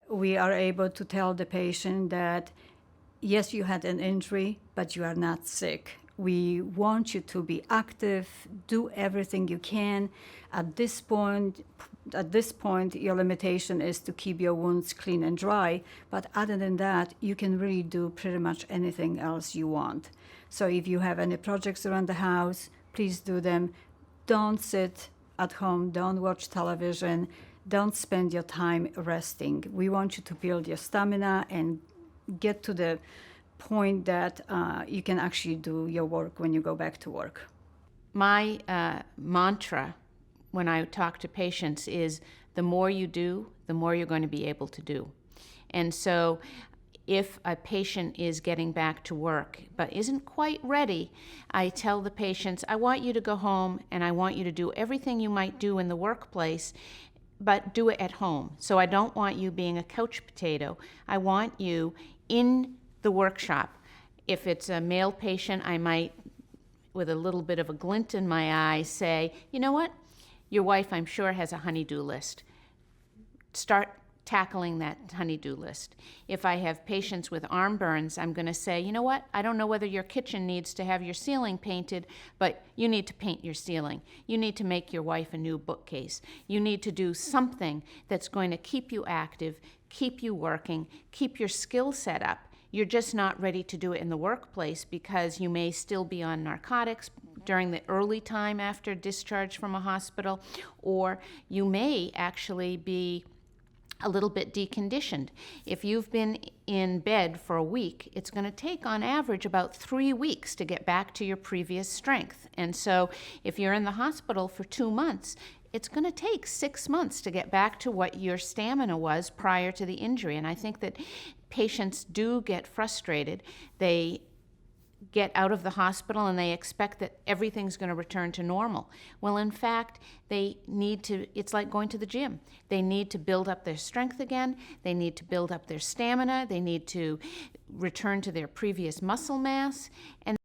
We are able to tell the patient that, yes, you had an injury, but you are not sick. We want you to be active, do everything you can. At this point, your limitation is to keep your wounds clean and dry. But other than that, you can really do pretty much anything else you want. So if you have any projects around the house, please do them. Don't sit at home, don't watch television, don't spend your time resting. We want you to build your stamina and get to the point that you can actually do your work when you go back to work. My mantra when I talk to patients is the more you do, the more you're going to be able to do. And so if a patient is getting back to work but isn't quite ready, I tell the patients, I want you to go home and I want you to do everything you might do in the workplace, but do it at home. So I don't want you being a couch potato. I want you in the workshop. If it's a male patient, I might, with a little bit of a glint in my eye, say, you know what? Your wife, I'm sure, has a honey-do list. Start tackling that honey-do list. If I have patients with arm burns, I'm going to say, you know what? I don't know whether your kitchen needs to have your ceiling painted, but you need to paint your ceiling. You need to make your wife a new bookcase. You need to do something that's going to keep you active, keep you working, keep your skill set up. You're just not ready to do it in the workplace because you may still be on narcotics during the early time after discharge from a hospital, or you may actually be a little bit deconditioned. If you've been in bed for a week, it's going to take on average about 3 weeks to get back to your previous strength. And so if you're in the hospital for 2 months, it's going to take 6 months to get back to what your stamina was prior to the injury. And I think that patients do get frustrated. They get out of the hospital and they expect that everything's going to return to normal. Well, in fact, they need to, it's like going to the gym. They need to build up their strength again. They need to build up their stamina. They need to return to their previous muscle mass. And